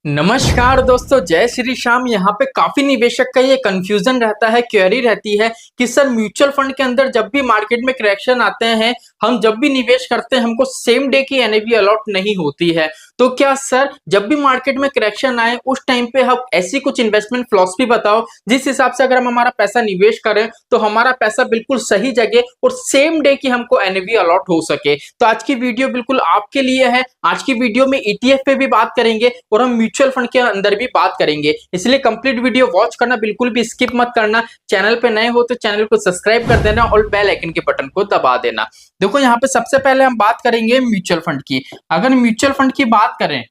नमस्कार दोस्तों, जय श्री श्याम। यहाँ पे काफी निवेशक का ये कंफ्यूजन रहता है, क्वेरी रहती है कि सर म्यूचुअल फंड के अंदर जब भी मार्केट में करेक्शन आते हैं, हम जब भी निवेश करते हैं हमको सेम डे की एनएवी अलॉट नहीं होती है। तो क्या सर जब भी मार्केट में करेक्शन आए उस टाइम पे हम ऐसी कुछ इन्वेस्टमेंट फिलॉसफी बताओ जिस हिसाब से अगर हम हमारा पैसा निवेश करें तो हमारा पैसा बिल्कुल सही जगह और सेम डे की हमको एनएवी अलॉट हो सके। तो आज की वीडियो बिल्कुल आपके लिए है। आज की वीडियो में ईटीएफ पे भी बात करेंगे और हम म्यूचुअल फंड के अंदर भी बात करेंगे, इसलिए कंप्लीट वीडियो वॉच करना, बिल्कुल भी स्किप मत करना। चैनल पे नए हो तो चैनल को सब्सक्राइब कर देना और बेल आइकन के बटन को दबा देना। देखो यहाँ पे सबसे पहले हम बात करेंगे म्यूचुअल फंड की। अगर म्यूचुअल फंड की बात करें,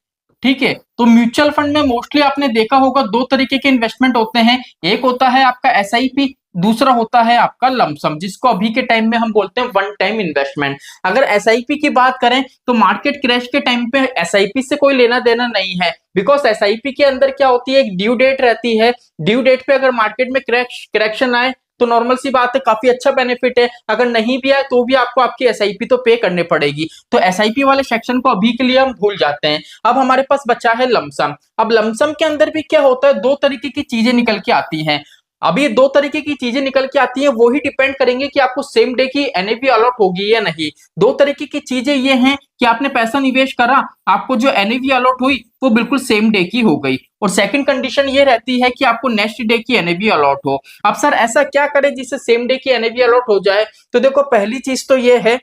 ठीक है, तो म्यूचुअल फंड में मोस्टली आपने देखा होगा दो तरीके के इन्वेस्टमेंट होते हैं। एक होता है आपका एसआईपी, दूसरा होता है आपका लमसम, जिसको अभी के टाइम में हम बोलते हैं वन टाइम इन्वेस्टमेंट। अगर एसआईपी की बात करें तो मार्केट क्रैश के टाइम पे एसआईपी से कोई लेना देना नहीं है, बिकॉज एसआईपी के अंदर क्या होती है, एक ड्यू डेट रहती है। ड्यू डेट पे अगर मार्केट में करेक्शन आए तो नॉर्मल सी बात है, काफी अच्छा बेनिफिट है। अगर नहीं भी आए तो भी आपको आपकी एसआईपी तो पे करने पड़ेगी। तो एसआईपी वाले सेक्शन को अभी के लिए हम भूल जाते हैं। अब हमारे पास बचा है लमसम। अब लमसम के अंदर भी क्या होता है, दो तरीके की चीजें निकल के आती हैं। अब ये दो तरीके की चीजें निकल के आती हैं, वो ही डिपेंड करेंगे कि आपको सेम डे की एनएवी अलॉट होगी या नहीं। दो तरीके की चीजें ये हैं कि आपने पैसा निवेश करा, आपको जो एनएवी अलॉट हुई वो बिल्कुल सेम डे की हो गई। और सेकंड कंडीशन ये रहती है कि आपको नेक्स्ट डे की एनएवी अलॉट हो। अब सर ऐसा क्या करें जिससे सेम डे की एनएवी अलॉट हो जाए? तो देखो, पहली चीज तो ये है,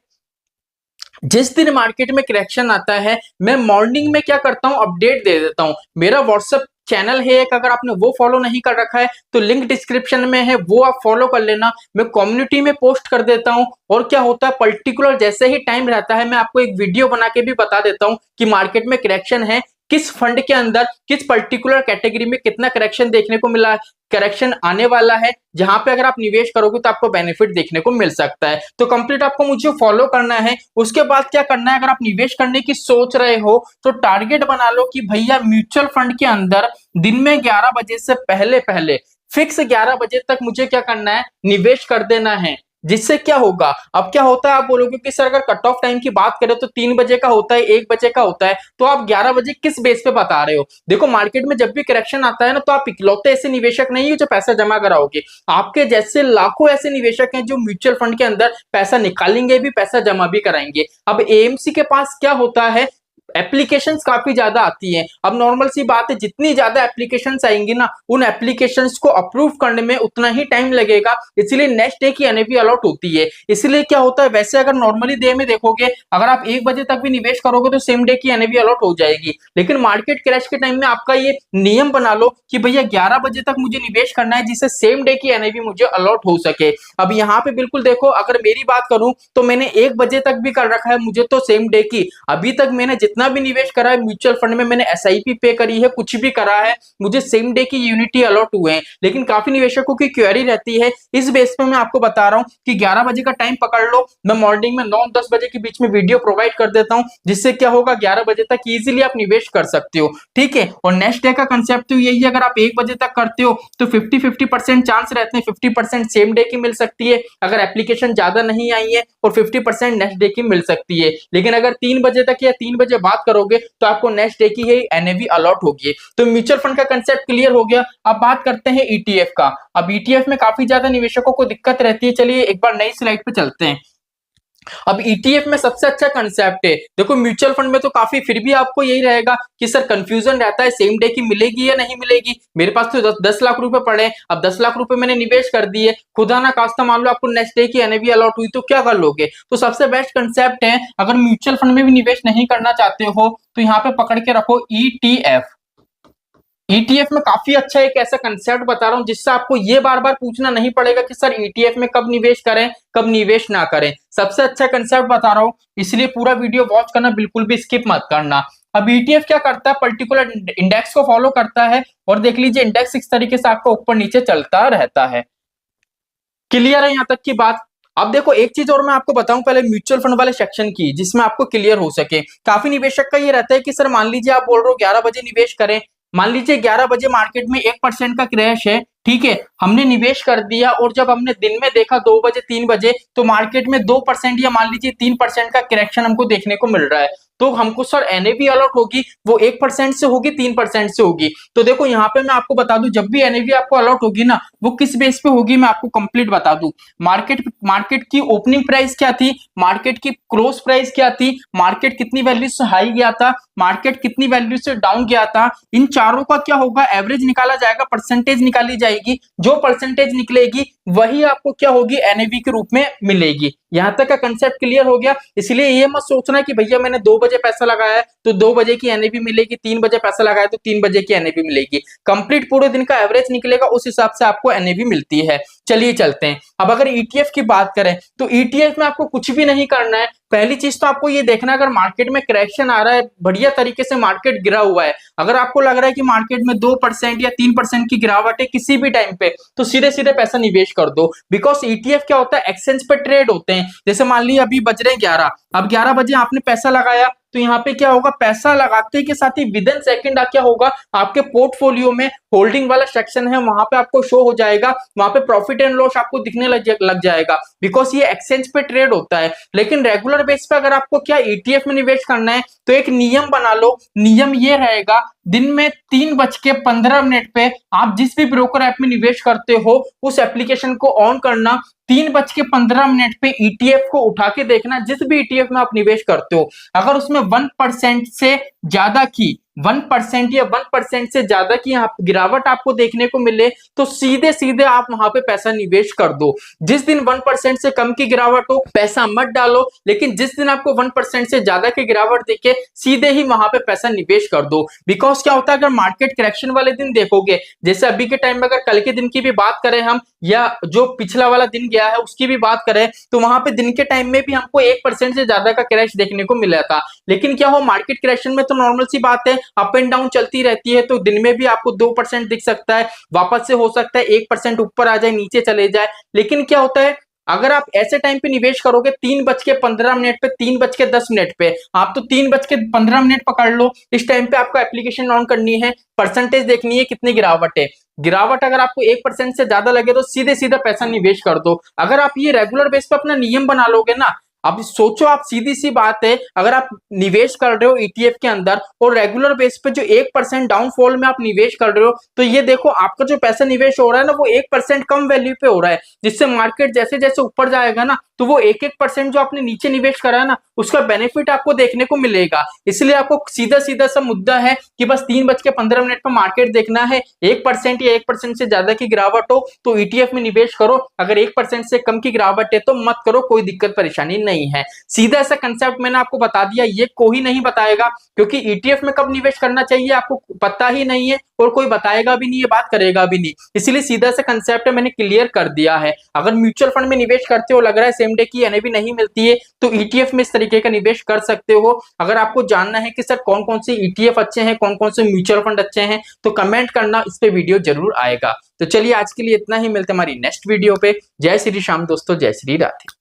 जिस दिन मार्केट में करेक्शन आता है मैं मॉर्निंग में क्या करता हूं, अपडेट दे देता हूं। मेरा व्हाट्सएप चैनल है एक, अगर आपने वो फॉलो नहीं कर रखा है तो लिंक डिस्क्रिप्शन में है, वो आप फॉलो कर लेना। मैं कम्युनिटी में पोस्ट कर देता हूं और क्या होता है, पर्टिकुलर जैसे ही टाइम रहता है मैं आपको एक वीडियो बना के भी बता देता हूं कि मार्केट में करेक्शन है, किस फंड के अंदर किस पर्टिकुलर कैटेगरी में कितना करेक्शन देखने को मिला है, करेक्शन आने वाला है, जहां पे अगर आप निवेश करोगे तो आपको बेनिफिट देखने को मिल सकता है। तो कंप्लीट आपको मुझे फॉलो करना है। उसके बाद क्या करना है, अगर आप निवेश करने की सोच रहे हो तो टारगेट बना लो कि भैया म्यूचुअल फंड के अंदर दिन में 11 बजे से पहले पहले फिक्स 11 बजे तक मुझे क्या करना है, निवेश कर देना है। जिससे क्या होगा, अब क्या होता है, आप बोलोगे कि सर अगर कट ऑफ टाइम की बात करें तो 3 बजे का होता है, 1 बजे का होता है, तो आप 11 बजे किस बेस पे बता रहे हो? देखो, मार्केट में जब भी करेक्शन आता है ना, तो आप इकलौते ऐसे निवेशक नहीं हो जो पैसा जमा कराओगे। आपके जैसे लाखों ऐसे निवेशक हैं जो म्यूचुअल फंड के अंदर पैसा निकालेंगे भी, पैसा जमा भी कराएंगे। अब एएमसी के पास क्या होता है, एप्लीकेशंस काफी ज्यादा आती हैं। अब नॉर्मल सी बात है, जितनी ज्यादा एप्लीकेशंस आएंगी ना, उन एप्लीकेशंस को अप्रूव करने में उतना ही टाइम लगेगा, इसलिए नेक्स्ट डे की एनएवी अलॉट होती है। इसलिए क्या होता है, वैसे अगर नॉर्मली डे में देखोगे, अगर आप 1 बजे तक भी निवेश करोगे तो सेम डे की एनएवी अलॉट हो जाएगी। लेकिन मार्केट क्रैश के टाइम में आपका ये नियम बना लो कि भैया 11 बजे तक मुझे निवेश करना है, जिससे सेम डे की एनएवी मुझे अलॉट हो सके। अब यहाँ पे बिल्कुल देखो, अगर मेरी बात करूं तो मैंने 1 बजे तक भी कर रखा है मुझे तो सेम डे की। अभी तक मैंने जितना भी निवेश करा है म्यूचुअल फंड में, मैंने एसआईपी पे करी है, कुछ भी करा है, मुझे सेम डे की यूनिटी अलॉट हुए हैं। लेकिन काफी निवेशकों की क्वेरी रहती है, इस बेस पे मैं आपको बता रहा हूं कि 11 बजे का टाइम पकड़ लो। मैं मॉर्निंग में 9-10 बजे के बीच में वीडियो प्रोवाइड कर देता हूं, जिससे क्या होगा, 11 बजे तक इजीली आप निवेश कर सकते हो, ठीक है। और नेक्स्ट डे का कंसेप्ट तो यही है, अगर आप 1 बजे तक करते हो तो 50-50% चांस रहते हैं, 50% सेम डे की मिल सकती है अगर एप्लीकेशन ज्यादा नहीं आई है, और 50% नेक्स्ट डे की मिल सकती है। लेकिन अगर 3 बजे तक या 3 बजे बात करोगे तो आपको नेक्स्ट डे की एनएवी अलॉट होगी। तो म्यूचुअल फंड का कंसेप्ट क्लियर हो गया। अब बात करते हैं ईटीएफ का। अब ईटीएफ में काफी ज्यादा निवेशकों को दिक्कत रहती है। चलिए एक बार नई स्लाइड पे चलते हैं। अब ईटीएफ में सबसे अच्छा कंसेप्ट है, देखो म्यूचुअल फंड में तो काफी फिर भी आपको यही रहेगा कि सर कंफ्यूजन रहता है, सेम डे की मिलेगी या नहीं मिलेगी। मेरे पास तो 10 लाख रुपए पड़े, अब 10 लाख रुपए मैंने निवेश कर दिए, खुदा ना खास्ता मान लो आपको नेक्स्ट डे की एनएवी अलॉट हुई तो क्या कर लोगे? तो सबसे बेस्ट कंसेप्ट है, अगर म्यूचुअल फंड में भी निवेश नहीं करना चाहते हो तो यहाँ पे पकड़ के रखो ईटीएफ। ईटीएफ में काफी अच्छा एक ऐसा कंसेप्ट बता रहा हूं जिससे आपको ये बार बार पूछना नहीं पड़ेगा कि सर ईटीएफ में कब निवेश करें कब निवेश ना करें। सबसे अच्छा कंसेप्ट बता रहा हूं, इसलिए पूरा वीडियो वॉच करना, बिल्कुल भी स्किप मत करना। अब ईटीएफ क्या करता है, पर्टिकुलर इंडेक्स को फॉलो करता है, और देख लीजिए इंडेक्स इस तरीके से आपको ऊपर नीचे चलता रहता है। क्लियर है यहाँ तक की बात? अब देखो एक चीज और मैं आपको बताऊं पहले म्यूचुअल फंड वाले सेक्शन की, जिसमें आपको क्लियर हो सके। काफी निवेशक का ये रहता है कि सर मान लीजिए आप बोल रहे हो 11 बजे निवेश करें, मान लीजिए 11 बजे मार्केट में 1% का क्रैश है, ठीक है, हमने निवेश कर दिया और जब हमने दिन में देखा 2 बजे 3 बजे तो मार्केट में 2% या मान लीजिए 3% का करेक्शन हमको देखने को मिल रहा है। तो हमको सर एनएवी अलॉट होगी वो 1% से होगी 3% से होगी। तो देखो यहाँ पे मैं आपको बता दूं, जब भी एनएवी आपको अलॉट होगी ना, वो किस बेस पे होगी मैं आपको कंप्लीट बता दूं। मार्केट की ओपनिंग प्राइस क्या थी, मार्केट की क्लोज प्राइस क्या थी, मार्केट कितनी वैल्यू से हाई गया था, मार्केट कितनी वैल्यू से डाउन गया था, इन चारों का क्या होगा, एवरेज निकाला जाएगा, परसेंटेज निकाली जाएगी। जो परसेंटेज निकलेगी वही आपको क्या होगी, एनएवी के रूप में मिलेगी। यहां तक का कंसेप्ट क्लियर हो गया। इसलिए ये मत सोचना कि भैया मैंने 2 बजे पैसा लगाया है तो 2 बजे की एनएवी मिलेगी, 3 बजे पैसा लगाया तो 3 बजे की एनएवी मिलेगी। कंप्लीट पूरे दिन का एवरेज निकलेगा, उस हिसाब से आपको एनएवी मिलती है। चलिए चलते हैं। अब अगर ईटीएफ की बात करें तो ईटीएफ में आपको कुछ भी नहीं करना है। पहली चीज तो आपको ये देखना है, अगर मार्केट में करेक्शन आ रहा है, बढ़िया तरीके से मार्केट गिरा हुआ है, अगर आपको लग रहा है कि मार्केट में 2% या 3% की गिरावट है किसी भी टाइम पे, तो सीधे सीधे पैसा निवेश कर दो। बिकॉज ईटीएफ क्या होता है, एक्सचेंज पे ट्रेड होते हैं। जैसे मान लीजिए अभी बज रहे 11, अब 11 बजे आपने पैसा लगाया तो यहाँ पे क्या होगा, पैसा लगाते के साथ ही विद इन सेकंड क्या होगा, आपके पोर्टफोलियो में होल्डिंग वाला सेक्शन है वहां पे आपको शो हो जाएगा, वहां पे प्रॉफिट एंड लॉस आपको दिखने लग जाएगा। बिकॉज ये एक्सचेंज पे ट्रेड होता है। लेकिन रेगुलर बेस पे अगर आपको क्या ईटीएफ में निवेश करना है तो एक नियम बना लो। नियम ये रहेगा, दिन में 3:15 पे आप जिस भी ब्रोकर ऐप में निवेश करते हो उस एप्लीकेशन को ऑन करना, 3:15 पे ईटीएफ को उठा के देखना, जिस भी ईटीएफ में आप निवेश करते हो अगर उसमें 1% से ज्यादा की 1% या 1% से ज्यादा की गिरावट आपको देखने को मिले तो सीधे सीधे आप वहां पे पैसा निवेश कर दो। जिस दिन 1% से कम की गिरावट हो पैसा मत डालो, लेकिन जिस दिन आपको 1% से ज्यादा की गिरावट दिखे सीधे ही वहां पे पैसा निवेश कर दो। बिकॉज क्या होता है, अगर मार्केट करेक्शन वाले दिन देखोगे, जैसे अभी के टाइम में अगर कल के दिन की भी बात करें हम या जो पिछला वाला दिन गया है उसकी भी बात करें, तो वहां पे दिन के टाइम में भी हमको 1% से ज्यादा का क्रैश देखने को मिला था। लेकिन क्या हो, मार्केट करेक्शन में तो नॉर्मल सी बात है, अप एंड डाउन चलती रहती है, तो दिन में भी आपको 2% दिख सकता है, वापस से हो सकता है 1% ऊपर आ जाए नीचे चले जाए। लेकिन क्या होता है, अगर आप ऐसे टाइम पे निवेश करोगे 3:15 पे, 3:10 पे, आप तो 3:15 पकड़ लो, इस टाइम पे आपको एप्लीकेशन ऑन करनी है, परसेंटेज देखनी है कितनी गिरावट है। गिरावट अगर आपको 1% से ज्यादा लगे तो सीधे सीधा पैसा निवेश कर दो। अगर आप ये रेगुलर बेस पे अपना नियम बना लोगे ना, अब सोचो आप, सीधी सी बात है, अगर आप निवेश कर रहे हो ईटीएफ के अंदर और रेगुलर बेस पे जो 1% डाउनफॉल में आप निवेश कर रहे हो, तो ये देखो आपका जो पैसा निवेश हो रहा है ना वो 1% कम वैल्यू पे हो रहा है, जिससे मार्केट जैसे जैसे ऊपर जाएगा ना तो वो 1% जो आपने नीचे निवेश करा है ना उसका बेनिफिट आपको देखने को मिलेगा। इसलिए आपको सीधा सीधा सा मुद्दा है कि बस 3:15 पर मार्केट देखना है, 1% या 1% से ज्यादा की गिरावट हो तो ईटीएफ में निवेश करो, अगर 1% से कम की गिरावट है तो मत करो, कोई दिक्कत परेशानी नहीं है। सीधा सा कंसेप्ट मैंने आपको बता दिया, ये कोई नहीं बताएगा, क्योंकि ईटीएफ में कब निवेश करना चाहिए आपको पता ही नहीं है और कोई बताएगा भी नहीं, ये बात करेगा भी नहीं। इसलिए सीधा सा कंसेप्ट मैंने क्लियर कर दिया है। अगर म्यूचुअल फंड में निवेश करते हो, लग रहा है सेम डे की एनएवी नहीं मिलती है, तो ईटीएफ में इस तरीके का निवेश कर सकते हो। अगर आपको जानना है कि सर कौन कौन से ईटीएफ अच्छे हैं, कौन कौन से म्यूचुअल फंड अच्छे हैं, तो कमेंट करना, इस पे वीडियो जरूर आएगा। तो चलिए आज के लिए इतना ही, मिलते हैं हमारी नेक्स्ट वीडियो पे। जय श्री राम दोस्तों, जय श्री राधे।